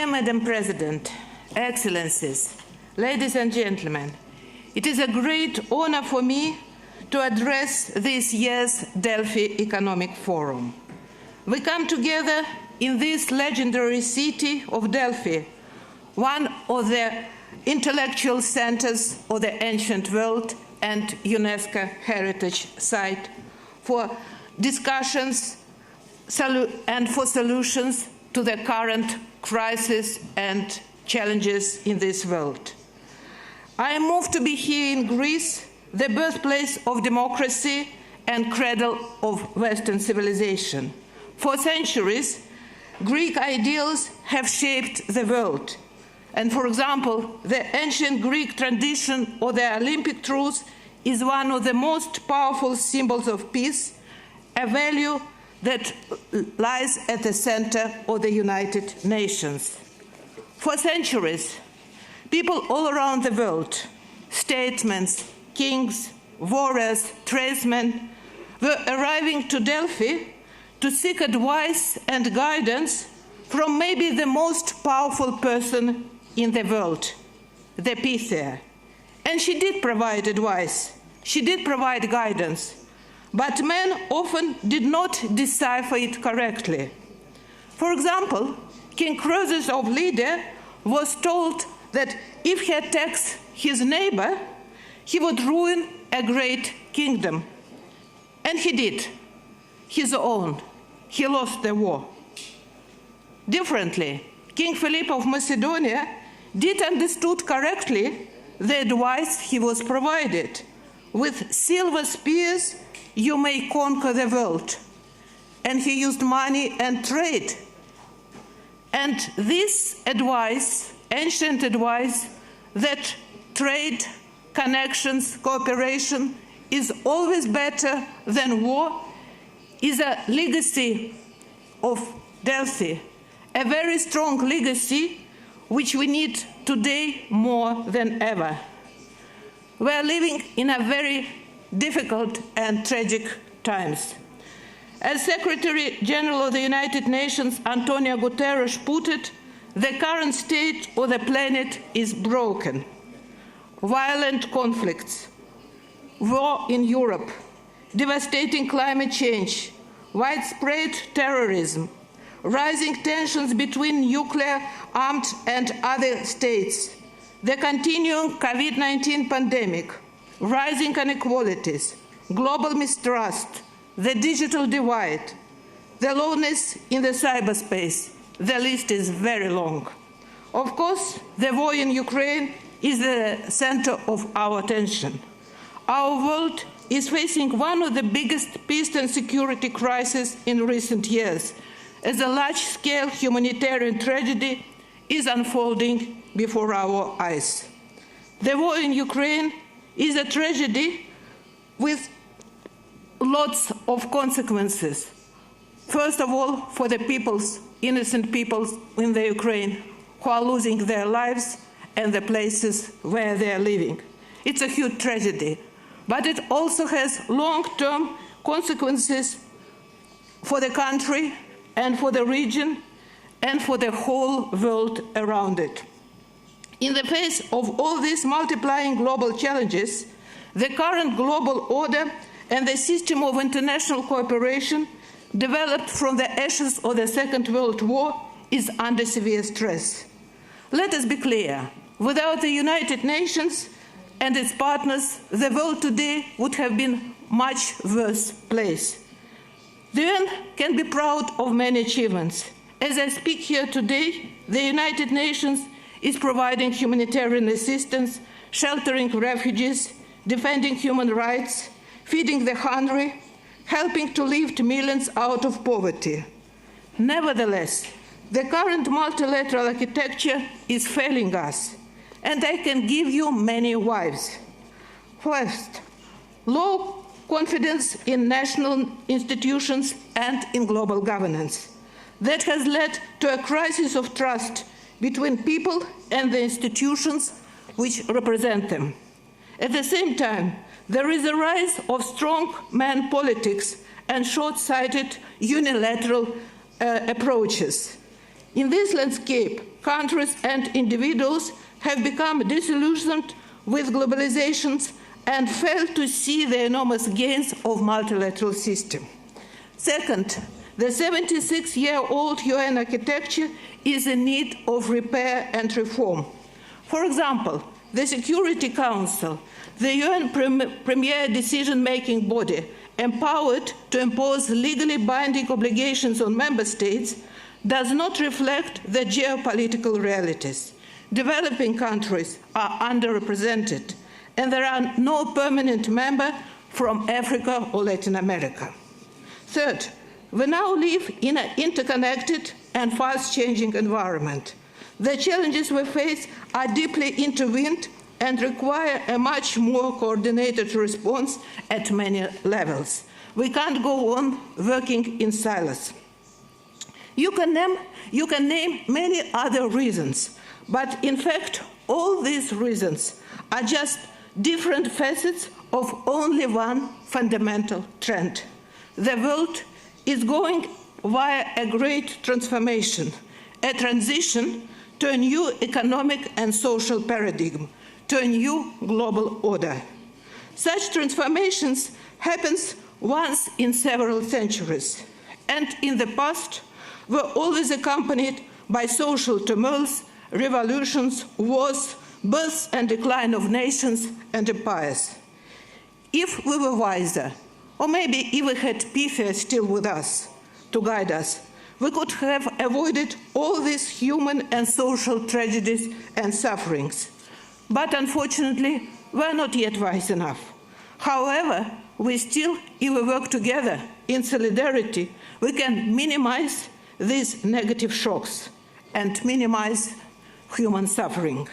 Dear Madam President, Excellencies, ladies and gentlemen, it is a great honor for me to address this year's Delphi Economic Forum. We come together in this legendary city of Delphi, one of the intellectual centers of the ancient world and UNESCO heritage site, for discussions and for solutions to the current crisis and challenges in this world. I am moved to be here in Greece, the birthplace of democracy and cradle of Western civilization. For centuries, Greek ideals have shaped the world. And for example, the ancient Greek tradition of the Olympic truce is one of the most powerful symbols of peace, a value that lies at the center of the United Nations. For centuries, people all around the world, statesmen, kings, warriors, tradesmen, were arriving to Delphi to seek advice and guidance from maybe the most powerful person in the world, the Pythia. And she did provide advice, she did provide guidance, but men often did not decipher it correctly. For example, King Croesus of Lydia was told that if he attacks his neighbor, he would ruin a great kingdom. And he did, his own. He lost the war. Differently, King Philip of Macedonia did understood correctly the advice he was provided. With silver spears, you may conquer the world. And he used money and trade. And this advice, ancient advice, that trade, connections, cooperation is always better than war, is a legacy of Delphi, a very strong legacy which we need today more than ever. We are living in a very difficult and tragic times. As Secretary General of the United Nations, Antonio Guterres, put it, the current state of the planet is broken. Violent conflicts, war in Europe, devastating climate change, widespread terrorism, rising tensions between nuclear-armed and other states, the continuing COVID-19 pandemic, rising inequalities, global mistrust, the digital divide, the loneliness in the cyberspace. The list is very long. Of course, the war in Ukraine is the center of our attention. Our world is facing one of the biggest peace and security crises in recent years, as a large-scale humanitarian tragedy is unfolding before our eyes. The war in Ukraine is a tragedy with lots of consequences. First of all, for the innocent peoples in the Ukraine who are losing their lives and the places where they are living. It's a huge tragedy, but it also has long-term consequences for the country and for the region and for the whole world around it. In the face of all these multiplying global challenges, the current global order and the system of international cooperation developed from the ashes of the Second World War is under severe stress. Let us be clear, without the United Nations and its partners, the world today would have been a much worse place. The UN can be proud of many achievements. As I speak here today, the United Nations is providing humanitarian assistance, sheltering refugees, defending human rights, feeding the hungry, helping to lift millions out of poverty. Nevertheless, the current multilateral architecture is failing us, and I can give you many whys. First, low confidence in national institutions and in global governance. That has led to a crisis of trust between people and the institutions which represent them. At the same time, there is a rise of strongman politics and short-sighted unilateral approaches. In this landscape, countries and individuals have become disillusioned with globalization and fail to see the enormous gains of multilateral system. Second, the 76-year-old UN architecture is in need of repair and reform. For example, the Security Council, the UN premier decision-making body, empowered to impose legally binding obligations on member states, does not reflect the geopolitical realities. Developing countries are underrepresented, and there are no permanent members from Africa or Latin America. Third, we now live in an interconnected and fast-changing environment. The challenges we face are deeply intertwined and require a much more coordinated response at many levels. We can't go on working in silos. You can name many other reasons, but in fact, all these reasons are just different facets of only one fundamental trend. The world is going via a great transformation, a transition to a new economic and social paradigm, to a new global order. Such transformations happen once in several centuries, and in the past were always accompanied by social turmoils, revolutions, wars, birth and decline of nations and empires. If we were wiser, or maybe if we had Pythia still with us to guide us, we could have avoided all these human and social tragedies and sufferings. But unfortunately, we're not yet wise enough. However, if we work together in solidarity, we can minimize these negative shocks and minimize human suffering.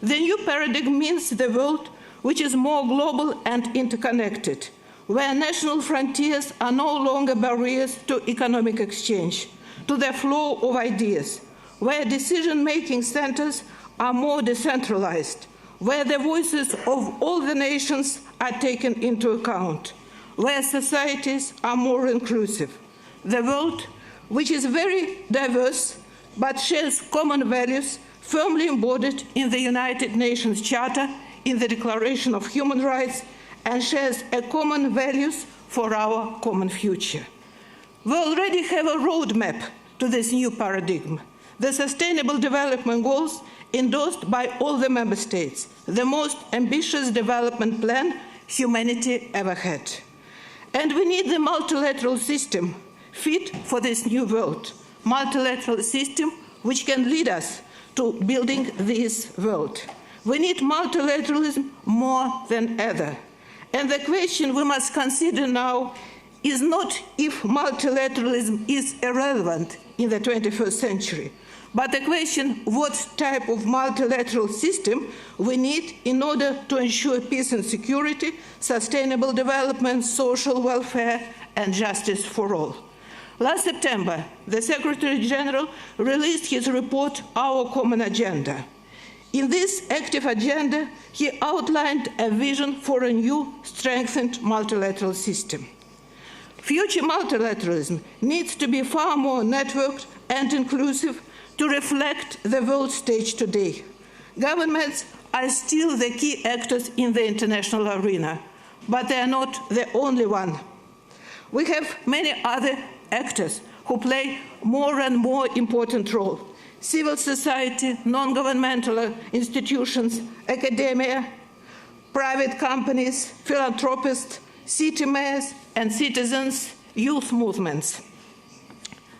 The new paradigm means the world which is more global and interconnected, where national frontiers are no longer barriers to economic exchange, to the flow of ideas, where decision-making centers are more decentralized, where the voices of all the nations are taken into account, where societies are more inclusive. The world, which is very diverse but shares common values firmly embodied in the United Nations Charter, in the Declaration of Human Rights, and shares a common values for our common future. We already have a roadmap to this new paradigm, the Sustainable Development Goals endorsed by all the member states, the most ambitious development plan humanity ever had. And we need the multilateral system fit for this new world, multilateral system which can lead us to building this world. We need multilateralism more than ever. And the question we must consider now is not if multilateralism is irrelevant in the 21st century, but the question what type of multilateral system we need in order to ensure peace and security, sustainable development, social welfare, and justice for all. Last September, the Secretary General released his report, Our Common Agenda. In this active agenda, he outlined a vision for a new, strengthened multilateral system. Future multilateralism needs to be far more networked and inclusive to reflect the world stage today. Governments are still the key actors in the international arena, but they are not the only one. We have many other actors who play more and more important role. Civil society, non-governmental institutions, academia, private companies, philanthropists, city mayors and citizens, youth movements.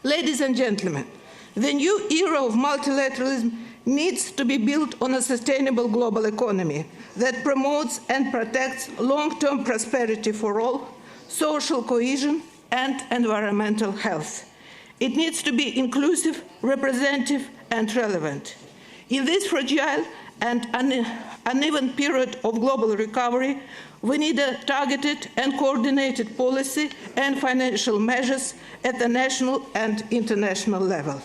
Ladies and gentlemen, the new era of multilateralism needs to be built on a sustainable global economy that promotes and protects long-term prosperity for all, social cohesion, and environmental health. It needs to be inclusive, representative, and relevant. In this fragile and uneven period of global recovery, we need a targeted and coordinated policy and financial measures at the national and international level.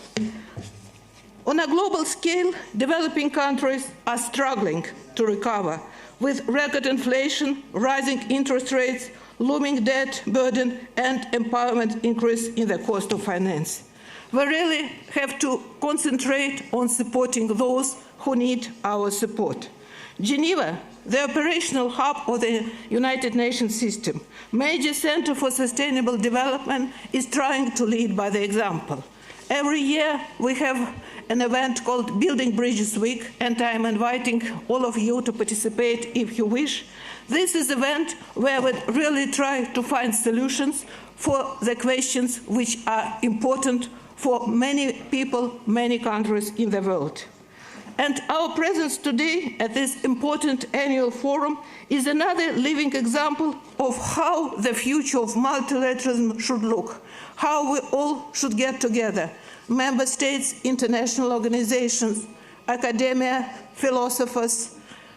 On a global scale, developing countries are struggling to recover, with record inflation, rising interest rates, looming debt burden, and empowerment increase in the cost of finance. we really have to concentrate on supporting those who need our support. Geneva, the operational hub of the United Nations system, major center for sustainable development, is trying to lead by the example. Every year we have an event called Building Bridges Week, and I am inviting all of you to participate if you wish. This is an event where we really try to find solutions for the questions which are important for many people, many countries in the world. And our presence today at this important annual forum is another living example of how the future of multilateralism should look, how we all should get together, member states, international organizations, academia, philosophers,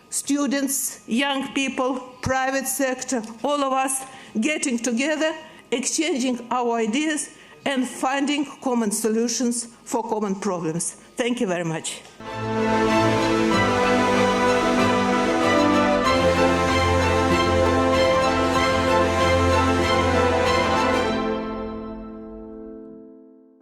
students, young people, private sector, all of us getting together, exchanging our ideas and finding common solutions for common problems. Thank you very much.